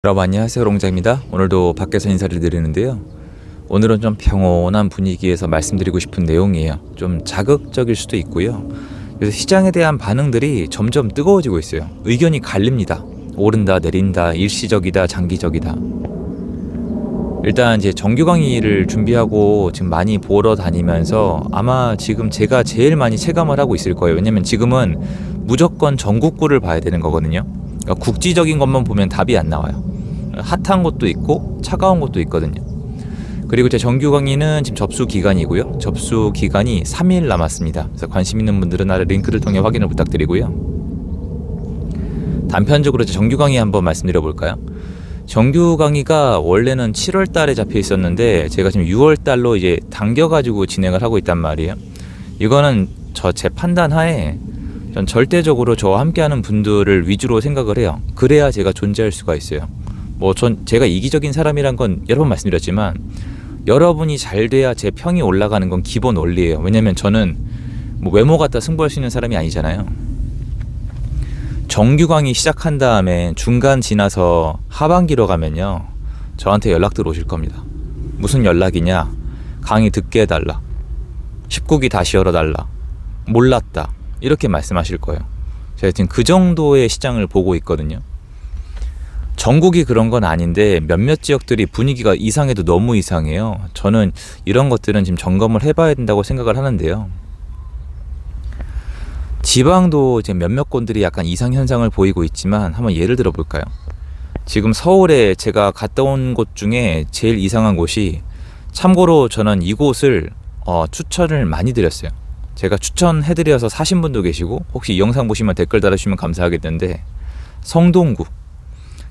여러분 안녕하세요, 롱자입니다. 오늘도 밖에서 인사를 드리는데요. 오늘은 좀 평온한 분위기에서 말씀드리고 싶은 내용이에요. 좀 자극적일 수도 있고요. 그래서 시장에 대한 반응들이 점점 뜨거워지고 있어요. 의견이 갈립니다. 오른다 내린다, 일시적이다 장기적이다. 일단 이제 정규 강의를 준비하고 지금 많이 보러 다니면서 아마 지금 제가 제일 많이 체감을 하고 있을 거예요. 왜냐면 지금은 무조건 전국구를 봐야 되는 거거든요. 그러니까 국지적인 것만 보면 답이 안 나와요. 핫한 것도 있고 차가운 것도 있거든요. 그리고 제 정규 강의는 지금 접수 기간이고요. 접수 기간이 3일 남았습니다. 그래서 관심 있는 분들은 아래 링크를 통해 확인을 부탁드리고요. 단편적으로 제 정규 강의 한번 말씀드려 볼까요? 정규 강의가 원래는 7월 달에 잡혀 있었는데 제가 지금 6월 달로 이제 당겨가지고 진행을 하고 있단 말이에요. 이거는 제 판단 하에 전 절대적으로 저와 함께하는 분들을 위주로 생각을 해요. 그래야 제가 존재할 수가 있어요. 제가 이기적인 사람이란 건 여러 번 말씀드렸지만 여러분이 잘 돼야 제 평이 올라가는 건 기본 원리예요. 왜냐면 저는 외모 갖다 승부할 수 있는 사람이 아니잖아요. 정규 강의 시작한 다음에 중간 지나서 하반기로 가면요, 저한테 연락들 오실 겁니다. 무슨 연락이냐? 강의 듣게 해달라, 19기 다시 열어달라, 몰랐다, 이렇게 말씀하실 거예요. 제가 지금 그 정도의 시장을 보고 있거든요. 전국이 그런 건 아닌데 몇몇 지역들이 분위기가 이상해도 너무 이상해요. 저는 이런 것들은 지금 점검을 해봐야 된다고 생각을 하는데요. 지방도 이제 몇몇 곳들이 약간 이상 현상을 보이고 있지만 한번 예를 들어 볼까요? 지금 서울에 제가 갔다 온 곳 중에 제일 이상한 곳이, 참고로 저는 이곳을 추천을 많이 드렸어요. 제가 추천해드려서 사신 분도 계시고 혹시 이 영상 보시면 댓글 달아주시면 감사하겠는데, 성동구,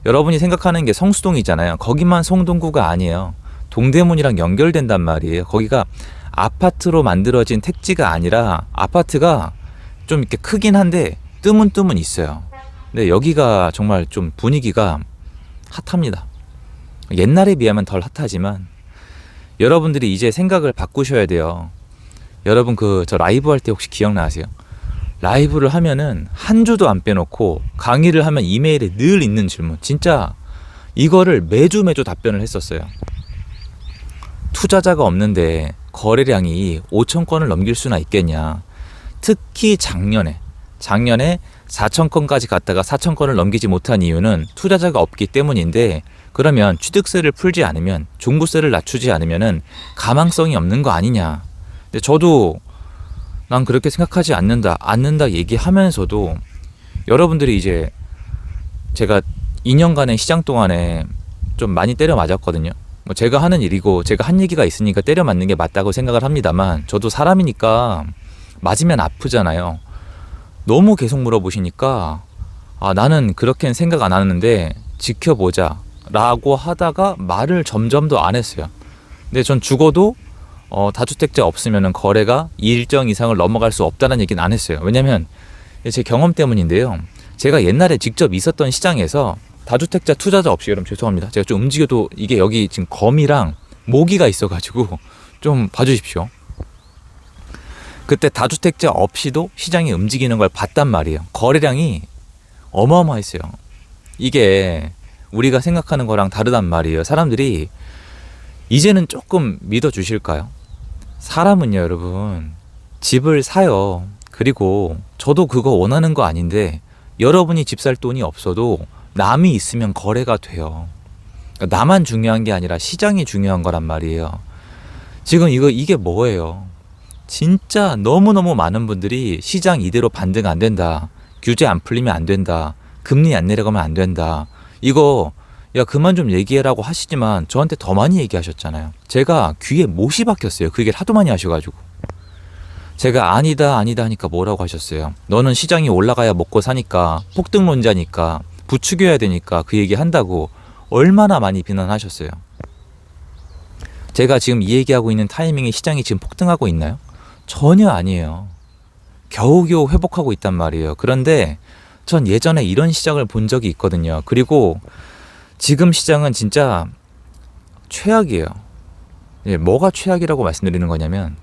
여러분이 생각하는 게 성수동이잖아요. 거기만 성동구가 아니에요. 동대문이랑 연결된단 말이에요. 거기가 아파트로 만들어진 택지가 아니라 아파트가 좀 이렇게 크긴 한데 뜸은 있어요. 근데 여기가 정말 좀 분위기가 핫합니다. 옛날에 비하면 덜 핫하지만 여러분들이 이제 생각을 바꾸셔야 돼요. 여러분 저 라이브 할 때 혹시 기억나세요? 라이브를 하면은 한 주도 안 빼놓고 강의를 하면 이메일에 늘 있는 질문, 진짜 이거를 매주 답변을 했었어요. 투자자가 없는데 거래량이 5천 건을 넘길 수나 있겠냐. 특히 작년에 4천 건까지 갔다가 4천 건을 넘기지 못한 이유는 투자자가 없기 때문인데, 그러면 취득세를 풀지 않으면, 종부세를 낮추지 않으면은 가망성이 없는 거 아니냐. 근데 저도 난 그렇게 생각하지 않는다 얘기하면서도 여러분들이 이제 제가 2년간의 시장 동안에 좀 많이 때려 맞았거든요. 제가 하는 일이고 제가 한 얘기가 있으니까 때려 맞는 게 맞다고 생각을 합니다만, 저도 사람이니까 맞으면 아프잖아요. 너무 계속 물어보시니까 나는 그렇게는 생각 안 하는데 지켜보자 라고 하다가 말을 점점 더 안 했어요. 근데 전 죽어도 다주택자 없으면 거래가 이 일정 이상을 넘어갈 수 없다는 얘기는 안 했어요. 왜냐면 제 경험 때문인데요. 제가 옛날에 직접 있었던 시장에서 다주택자 투자자 없이, 여러분 죄송합니다, 제가 좀 움직여도 이게 여기 지금 거미랑 모기가 있어가지고 좀 봐주십시오. 그때 다주택자 없이도 시장이 움직이는 걸 봤단 말이에요. 거래량이 어마어마했어요. 이게 우리가 생각하는 거랑 다르단 말이에요. 사람들이 이제는 조금 믿어주실까요? 사람은요, 여러분, 집을 사요. 그리고 저도 그거 원하는 거 아닌데 여러분이 집 살 돈이 없어도 남이 있으면 거래가 돼요. 그러니까 나만 중요한 게 아니라 시장이 중요한 거란 말이에요. 지금 이게 뭐예요? 진짜 너무너무 많은 분들이 시장 이대로 반등 안 된다, 규제 안 풀리면 안 된다, 금리 안 내려가면 안 된다, 이거 야 그만 좀 얘기해라고 하시지만 저한테 더 많이 얘기하셨잖아요. 제가 귀에 못이 박혔어요. 그 얘기를 하도 많이 하셔가지고. 제가 아니다 하니까 뭐라고 하셨어요? 너는 시장이 올라가야 먹고 사니까, 폭등론자니까, 부추겨야 되니까 그 얘기 한다고 얼마나 많이 비난하셨어요. 제가 지금 이 얘기하고 있는 타이밍에 시장이 지금 폭등하고 있나요? 전혀 아니에요. 겨우겨우 회복하고 있단 말이에요. 그런데 전 예전에 이런 시장을 본 적이 있거든요. 그리고 지금 시장은 진짜 최악이에요. 뭐가 최악이라고 말씀드리는 거냐면,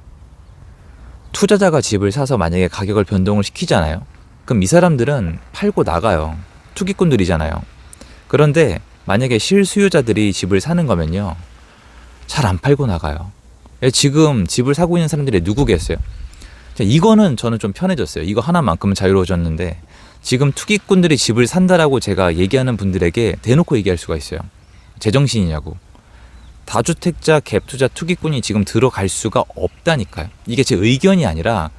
투자자가 집을 사서 만약에 가격을 변동을 시키잖아요. 그럼 이 사람들은 팔고 나가요. 투기꾼들이잖아요. 그런데 만약에 실수요자들이 집을 사는 거면요, 잘 안 팔고 나가요. 지금 집을 사고 있는 사람들이 누구겠어요? 이거는 저는 좀 편해졌어요. 이거 하나만큼은 자유로워졌는데, 지금 투기꾼들이 집을 산다라고 제가 얘기하는 분들에게 대놓고 얘기할 수가 있어요. 제정신이냐고. 다주택자 갭투자 투기꾼이 지금 들어갈 수가 없다니까요. 이게 제 의견이 아니라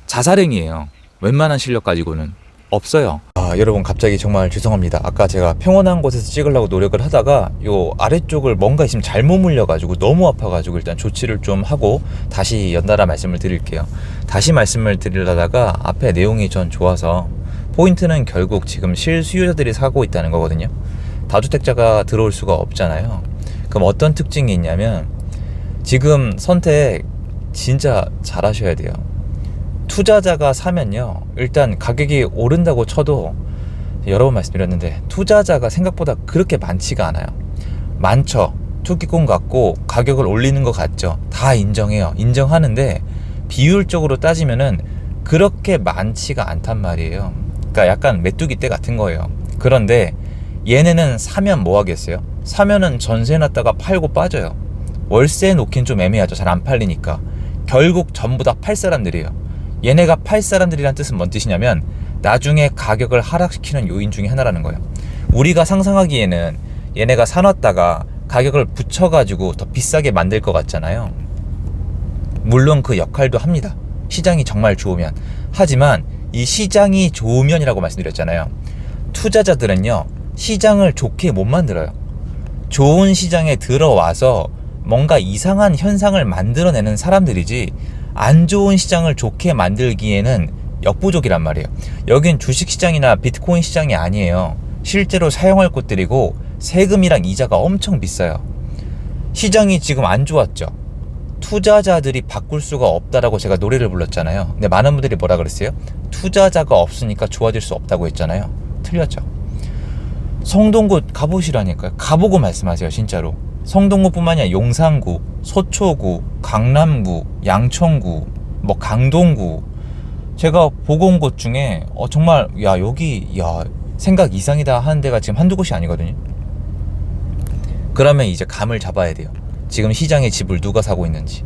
자살행위예요. 웬만한 실력 가지고는 없어요. 여러분 갑자기 정말 죄송합니다. 아까 제가 평온한 곳에서 찍으려고 노력을 하다가 요 아래쪽을 뭔가 있으면 잘못 물려가지고 너무 아파가지고 일단 조치를 좀 하고 다시 연달아 말씀을 드릴게요. 다시 말씀을 드리려다가 앞에 내용이 전 좋아서, 포인트는 결국 지금 실수요자들이 사고 있다는 거거든요. 다주택자가 들어올 수가 없잖아요. 그럼 어떤 특징이 있냐면, 지금 선택 진짜 잘 하셔야 돼요. 투자자가 사면요, 일단 가격이 오른다고 쳐도 여러 번 말씀드렸는데 투자자가 생각보다 그렇게 많지가 않아요. 많죠. 투기꾼 같고 가격을 올리는 것 같죠. 다 인정해요. 인정하는데 비율적으로 따지면은 그렇게 많지가 않단 말이에요. 그러니까 약간 메뚜기 떼 같은 거예요. 그런데 얘네는 사면 뭐 하겠어요? 사면은 전세 놨다가 팔고 빠져요. 월세 놓긴 좀 애매하죠. 잘 안 팔리니까. 결국 전부 다 팔 사람들이에요. 얘네가 팔 사람들이란 뜻은 뭔 뜻이냐면 나중에 가격을 하락시키는 요인 중에 하나라는 거예요. 우리가 상상하기에는 얘네가 사놨다가 가격을 붙여가지고 더 비싸게 만들 것 같잖아요. 물론 그 역할도 합니다. 시장이 정말 좋으면. 하지만 이 시장이 좋으면이라고 말씀드렸잖아요. 투자자들은요, 시장을 좋게 못 만들어요. 좋은 시장에 들어와서 뭔가 이상한 현상을 만들어내는 사람들이지, 안 좋은 시장을 좋게 만들기에는 역부족이란 말이에요. 여긴 주식시장이나 비트코인 시장이 아니에요. 실제로 사용할 곳들이고 세금이랑 이자가 엄청 비싸요. 시장이 지금 안 좋았죠. 투자자들이 바꿀 수가 없다라고 제가 노래를 불렀잖아요. 근데 많은 분들이 뭐라 그랬어요? 투자자가 없으니까 좋아질 수 없다고 했잖아요. 틀렸죠. 성동구 가보시라니까요. 가보고 말씀하세요. 진짜로. 성동구뿐만이 아니라 용산구, 서초구, 강남구, 양천구, 뭐 강동구, 제가 보고 온 곳 중에 정말 여기 생각 이상이다 하는 데가 지금 한두 곳이 아니거든요. 그러면 이제 감을 잡아야 돼요. 지금 시장에 집을 누가 사고 있는지.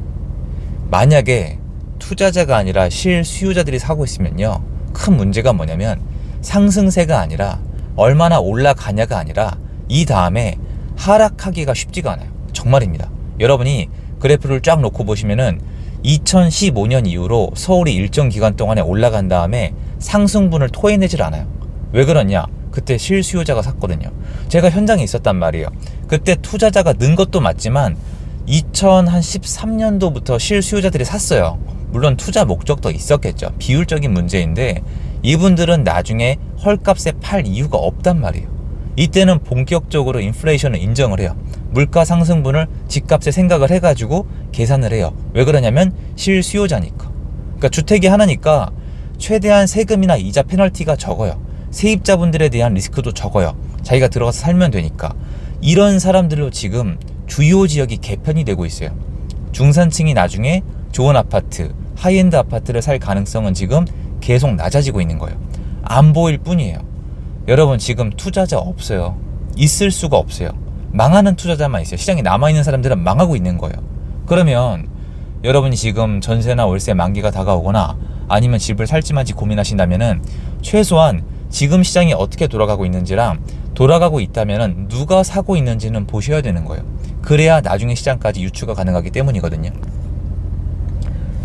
만약에 투자자가 아니라 실수요자들이 사고 있으면요, 큰 문제가 뭐냐면 상승세가 아니라 얼마나 올라가냐가 아니라 이 다음에 하락하기가 쉽지가 않아요. 정말입니다. 여러분이 그래프를 쫙 놓고 보시면은 2015년 이후로 서울이 일정 기간 동안에 올라간 다음에 상승분을 토해내질 않아요. 왜 그러냐? 그때 실수요자가 샀거든요. 제가 현장에 있었단 말이에요. 그때 투자자가 는 것도 맞지만 2013년도부터 실수요자들이 샀어요. 물론 투자 목적도 있었겠죠. 비율적인 문제인데 이분들은 나중에 헐값에 팔 이유가 없단 말이에요. 이때는 본격적으로 인플레이션을 인정을 해요. 물가 상승분을 집값에 생각을 해가지고 계산을 해요. 왜 그러냐면 실수요자니까. 그러니까 주택이 하나니까 최대한 세금이나 이자 페널티가 적어요. 세입자분들에 대한 리스크도 적어요. 자기가 들어가서 살면 되니까. 이런 사람들로 지금 주요 지역이 개편이 되고 있어요. 중산층이 나중에 좋은 아파트, 하이엔드 아파트를 살 가능성은 지금 계속 낮아지고 있는 거예요. 안 보일 뿐이에요. 여러분 지금 투자자 없어요. 있을 수가 없어요. 망하는 투자자만 있어요. 시장에 남아있는 사람들은 망하고 있는 거예요. 그러면 여러분이 지금 전세나 월세 만기가 다가오거나 아니면 집을 살지 말지 고민하신다면은 최소한 지금 시장이 어떻게 돌아가고 있는지랑 돌아가고 있다면은 누가 사고 있는지는 보셔야 되는 거예요. 그래야 나중에 시장까지 유추가 가능하기 때문이거든요.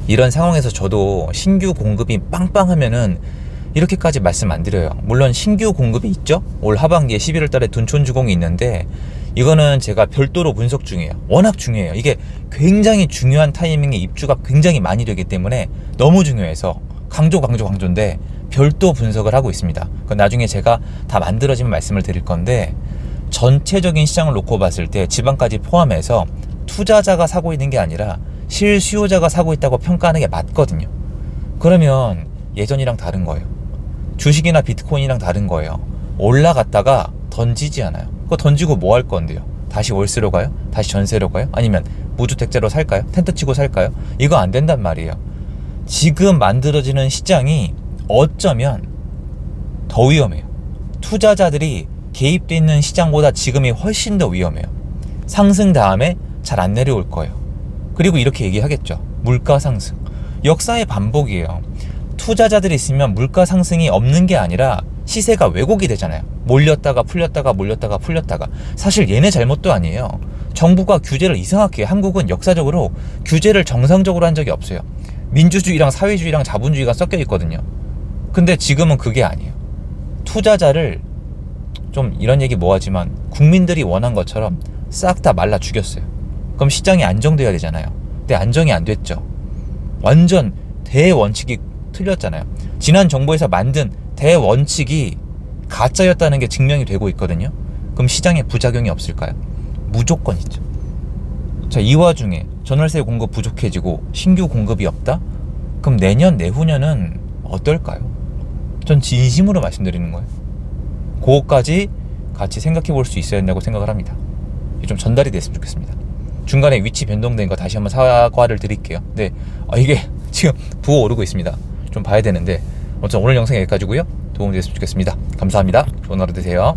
이런 상황에서 저도 신규 공급이 빵빵하면은 이렇게까지 말씀 안 드려요. 물론 신규 공급이 있죠. 올 하반기에 11월 달에 둔촌주공이 있는데 이거는 제가 별도로 분석 중이에요. 워낙 중요해요. 이게 굉장히 중요한 타이밍에 입주가 굉장히 많이 되기 때문에 너무 중요해서 강조인데 별도 분석을 하고 있습니다. 그건 나중에 제가 다 만들어지면 말씀을 드릴 건데, 전체적인 시장을 놓고 봤을 때 지방까지 포함해서 투자자가 사고 있는 게 아니라 실수요자가 사고 있다고 평가하는 게 맞거든요. 그러면 예전이랑 다른 거예요. 주식이나 비트코인이랑 다른 거예요. 올라갔다가 던지지 않아요. 그거 던지고 뭐 할 건데요? 다시 월세로 가요? 다시 전세로 가요? 아니면 무주택자로 살까요? 텐트 치고 살까요? 이거 안 된단 말이에요. 지금 만들어지는 시장이 어쩌면 더 위험해요. 투자자들이 개입돼 있는 시장보다 지금이 훨씬 더 위험해요. 상승 다음에 잘 안 내려올 거예요. 그리고 이렇게 얘기하겠죠. 물가 상승. 역사의 반복이에요. 투자자들이 있으면 물가 상승이 없는 게 아니라 시세가 왜곡이 되잖아요. 몰렸다가 풀렸다가 몰렸다가 풀렸다가. 사실 얘네 잘못도 아니에요. 정부가 규제를 이상하게 해요. 한국은 역사적으로 규제를 정상적으로 한 적이 없어요. 민주주의랑 사회주의랑 자본주의가 섞여 있거든요. 근데 지금은 그게 아니에요. 투자자를 좀 이런 얘기 뭐하지만 국민들이 원한 것처럼 싹 다 말라 죽였어요. 그럼 시장이 안정돼야 되잖아요. 근데 안정이 안 됐죠. 완전 대원칙이 틀렸잖아요. 지난 정부에서 만든 대원칙이 가짜였다는 게 증명이 되고 있거든요. 그럼 시장에 부작용이 없을까요? 무조건 있죠. 자, 이 와중에 전월세 공급 부족해지고 신규 공급이 없다? 그럼 내년 내후년은 어떨까요? 전 진심으로 말씀드리는 거예요. 그거까지 같이 생각해 볼 수 있어야 된다고 생각을 합니다. 좀 전달이 됐으면 좋겠습니다. 중간에 위치 변동된 거 다시 한번 사과를 드릴게요. 근데 이게 지금 부어오르고 있습니다. 좀 봐야 되는데 아무튼 오늘 영상 여기까지고요. 도움이 됐으면 좋겠습니다. 감사합니다. 좋은 하루 되세요.